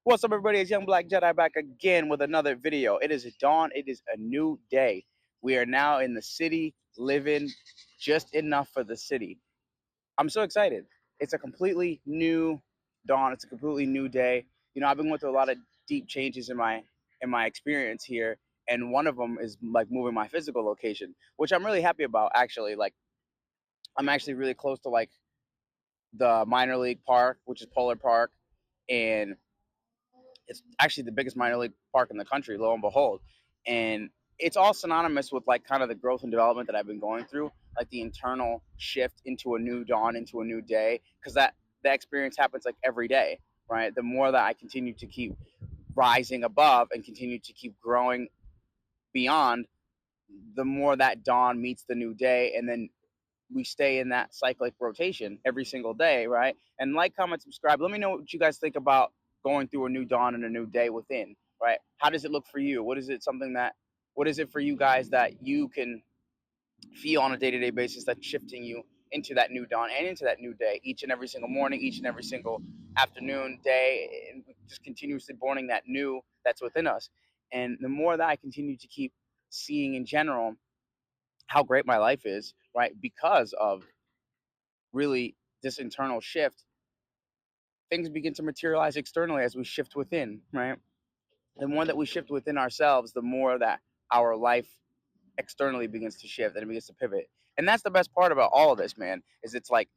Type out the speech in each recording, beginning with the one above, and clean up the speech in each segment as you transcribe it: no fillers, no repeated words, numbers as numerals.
What's up, everybody? It's Young Black Jedi back again with another video. It is dawn. It is a new day. We are now in the city, living just enough for the city. I'm so excited. It's a completely new dawn. It's a completely new day. I've been going through a lot of deep changes in my experience here, and one of them is like moving my physical location, which I'm really happy about. Actually, like I'm actually really close to like the minor league park, which is Polar Park, and it's actually the biggest minor league park in the country, lo and behold. And it's all synonymous with like kind of the growth and development that I've been going through, like the internal shift into a new dawn, into a new day, because that experience happens like every day, right? The more that I continue to keep rising above and continue to keep growing beyond, the more that dawn meets the new day, and then we stay in that cyclic rotation every single day, right? And like, comment, subscribe. Let me know what you guys think about going through a new dawn and a new day within, right? How does it look for you? What is it for you guys that you can feel on a day-to-day basis that's shifting you into that new dawn and into that new day each and every single morning, each and every single afternoon, day, and just continuously borning that new that's within us. And the more that I continue to keep seeing in general how great my life is, right? Because of really this internal shift, things begin to materialize externally as we shift within, right? The more that we shift within ourselves, the more that our life externally begins to shift and it begins to pivot. And that's the best part about all of this, man, is it's like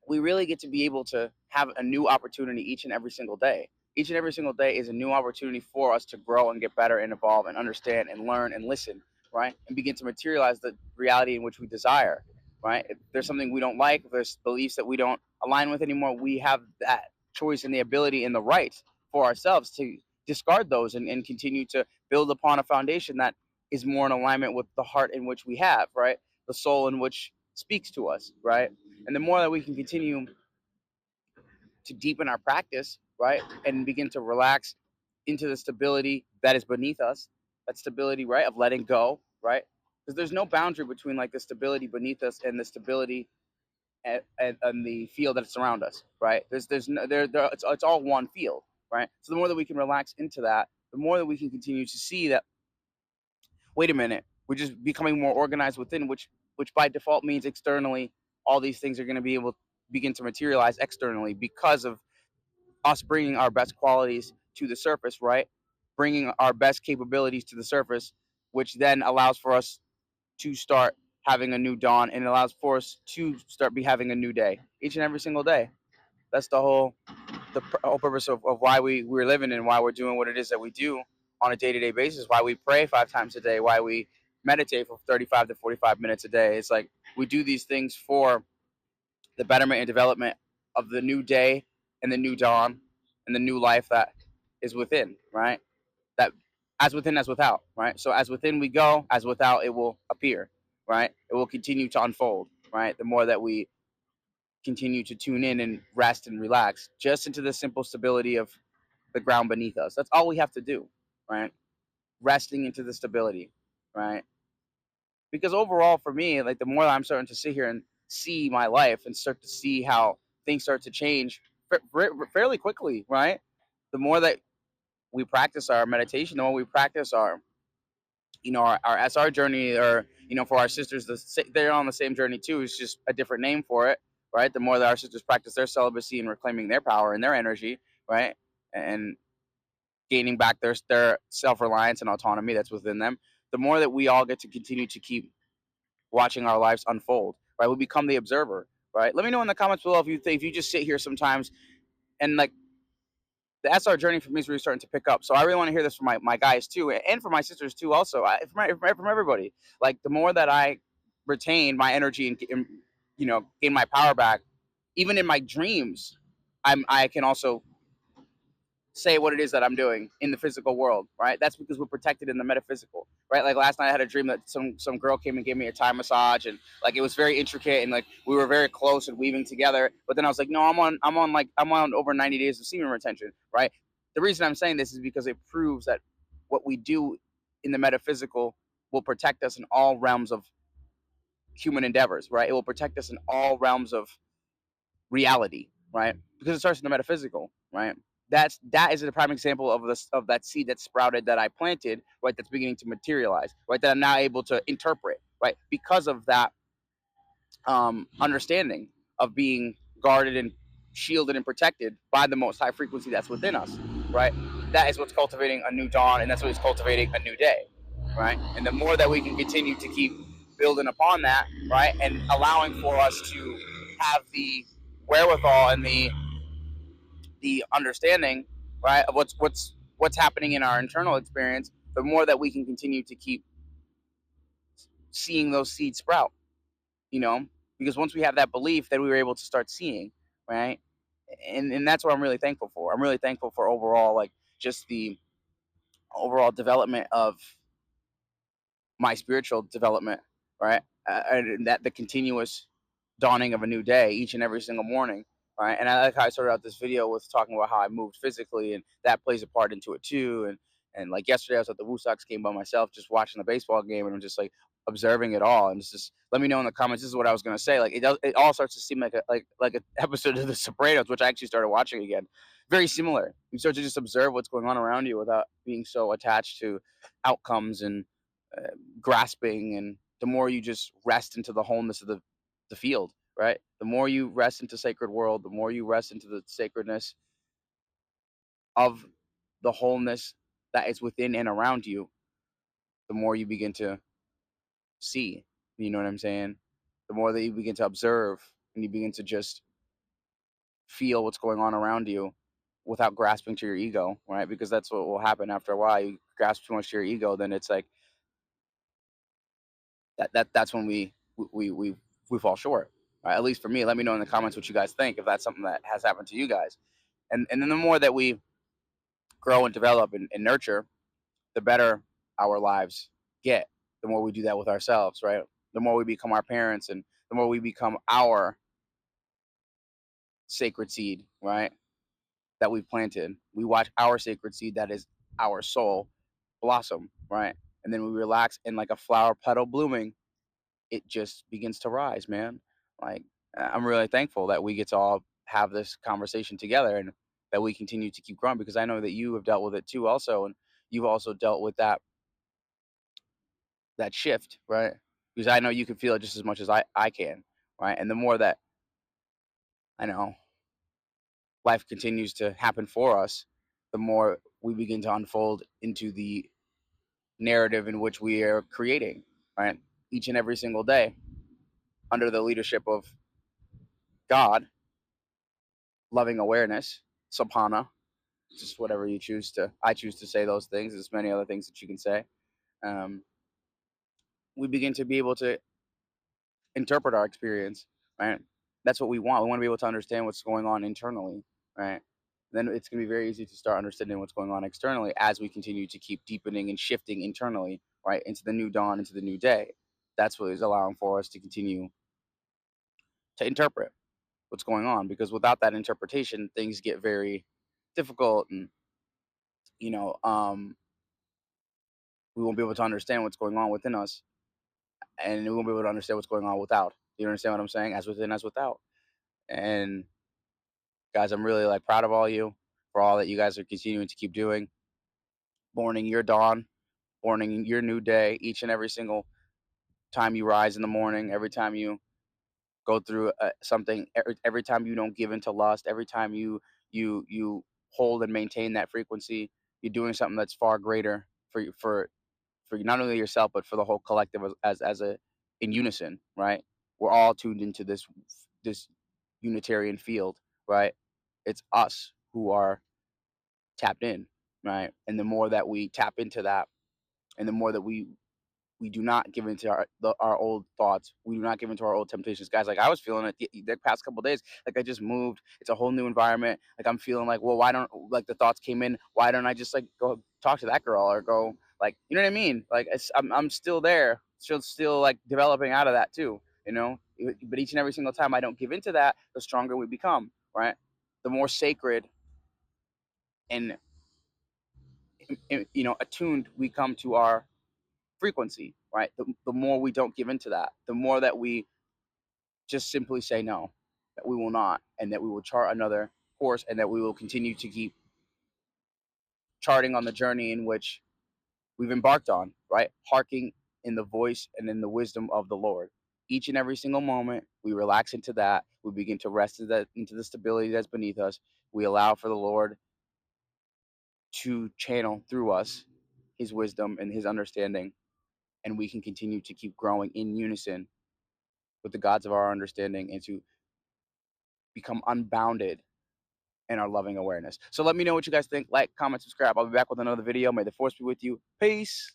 we really get to be able to have a new opportunity each and every single day. Each and every single day is a new opportunity for us to grow and get better and evolve and understand and learn and listen, right? And begin to materialize the reality in which we desire, right? If there's something we don't like, if there's beliefs that we don't align with anymore, we have that choice and the ability and the right for ourselves to discard those and continue to build upon a foundation that is more in alignment with the heart in which we have, right? The soul in which speaks to us, right? And the more that we can continue to deepen our practice, right, and begin to relax into the stability that is beneath us, that stability, right, of letting go, right? Because there's no boundary between like the stability beneath us and the stability and the field that's around us, right? There's no, it's all one field, right? So the more that we can relax into that, the more that we can continue to see that, wait a minute, we're just becoming more organized within, which by default means externally all these things are going to be able to begin to materialize externally because of us bringing our best qualities to the surface, right? Bringing our best capabilities to the surface, which then allows for us to start having a new dawn and allows for us to start be having a new day each and every single day. That's the whole purpose of why we're living and why we're doing what it is that we do on a day-to-day basis, why we pray 5 times a day, why we meditate for 35 to 45 minutes a day. It's like we do these things for the betterment and development of the new day and the new dawn and the new life that is within, right? That as within as without, right? So as within we go, as without it will appear, right? It will continue to unfold, right? The more that we continue to tune in and rest and relax just into the simple stability of the ground beneath us. That's all we have to do, right? Resting into the stability, right? Because overall, for me, like the more I'm starting to sit here and see my life and start to see how things start to change fairly quickly, right? The more that we practice our meditation, the more we practice our SR journey, or for our sisters, they're on the same journey too. It's just a different name for it, right? The more that our sisters practice their celibacy and reclaiming their power and their energy, right, and gaining back their self reliance and autonomy that's within them, the more that we all get to continue to keep watching our lives unfold, right? We become the observer, right? Let me know in the comments below if you just sit here sometimes and like the SR journey for me is really starting to pick up. So I really want to hear this from my guys too, and for my sisters too. Also, from everybody. Like the more that I retain my energy and gain my power back, even in my dreams, I can also say what it is that I'm doing in the physical world, right? That's because we're protected in the metaphysical, right? Like last night I had a dream that some girl came and gave me a Thai massage, and like it was very intricate, and like we were very close and weaving together. But then I was like, no, I'm on over 90 days of semen retention, right? The reason I'm saying this is because it proves that what we do in the metaphysical will protect us in all realms of human endeavors, right? It will protect us in all realms of reality, right? Because it starts in the metaphysical, right? that is a prime example of this, of that seed that sprouted, that I planted, right, that's beginning to materialize, right, that I'm now able to interpret, right, because of that understanding of being guarded and shielded and protected by the most high frequency that's within us, right? That is what's cultivating a new dawn, and that's what's cultivating a new day, right? And the more that we can continue to keep building upon that, right, and allowing for us to have the wherewithal and the understanding, right, of what's happening in our internal experience, the more that we can continue to keep seeing those seeds sprout, you know, because once we have that belief, then we were able to start seeing, right? And that's what I'm really thankful for. I'm really thankful for overall, like, just the overall development of my spiritual development, right? And that the continuous dawning of a new day each and every single morning, right? And I like how I started out this video with talking about how I moved physically, and that plays a part into it too. And like yesterday, I was at the Woo Sox game by myself, just watching the baseball game, and I'm just like observing it all. And just let me know in the comments. This is what I was gonna say. Like it all starts to seem like a an episode of The Sopranos, which I actually started watching again. Very similar. You start to just observe what's going on around you without being so attached to outcomes and uh, grasping. And the more you just rest into the wholeness of the field, right? The more you rest into sacred world, the more you rest into the sacredness of the wholeness that is within and around you, the more you begin to see. You know what I'm saying? The more that you begin to observe, and you begin to just feel what's going on around you without grasping to your ego, right? Because that's what will happen after a while. You grasp too much to your ego, then it's like that's when we fall short. Right? At least for me. Let me know in the comments what you guys think, if that's something that has happened to you guys. And then the more that we grow and develop and nurture, the better our lives get. The more we do that with ourselves, right? The more we become our parents, and the more we become our sacred seed, right? That we've planted. We watch our sacred seed, that is our soul, blossom, right? And then we relax, and like a flower petal blooming, it just begins to rise, man. Like, I'm really thankful that we get to all have this conversation together, and that we continue to keep growing, because I know that you have dealt with it too, also, and you've also dealt with that shift, right? Because I know you can feel it just as much as I can, right? And the more that I know life continues to happen for us, the more we begin to unfold into the narrative in which we are creating, right? Each and every single day, under the leadership of God, loving awareness, Sapana, just whatever you choose to. I choose to say those things. There's many other things that you can say. Um, we begin to be able to interpret our experience, right? That's what we want. We want to be able to understand what's going on internally, right? Then it's going to be very easy to start understanding what's going on externally, as we continue to keep deepening and shifting internally, right, into the new dawn, into the new day. That's what is allowing for us to continue to interpret what's going on, because without that interpretation, things get very difficult, and you know, we won't be able to understand what's going on within us, and we won't be able to understand what's going on without. You understand what I'm saying? As within, as without. And guys, I'm really like proud of all you for all that you guys are continuing to keep doing, morning your dawn, morning your new day, each and every single time you rise in the morning, every time you go through something, every time you don't give into lust, every time you hold and maintain that frequency, you're doing something that's far greater for not only yourself, but for the whole collective, as a in unison, right? We're all tuned into this unitarian field, right? It's us who are tapped in, right? And the more that we tap into that, and the more that we do not give into our old thoughts. We do not give into our old temptations, guys. Like I was feeling it the past couple of days. Like I just moved. It's a whole new environment. Like I'm feeling like, well, why don't, like, the thoughts came in? Why don't I just like go talk to that girl, or go, like, you know what I mean? Like I'm still there, still like developing out of that too. You know, but each and every single time I don't give into that, the stronger we become. Right, the more sacred and attuned we come to our frequency, right? The more we don't give into that, the more that we just simply say no, that we will not, and that we will chart another course, and that we will continue to keep charting on the journey in which we've embarked on, right? Harking in the voice and in the wisdom of the Lord. Each and every single moment, we relax into that. We begin to rest into the stability that's beneath us. We allow for the Lord to channel through us his wisdom and his understanding, and we can continue to keep growing in unison with the gods of our understanding and to become unbounded in our loving awareness. So let me know what you guys think. Like, comment, subscribe. I'll be back with another video. May the force be with you. Peace.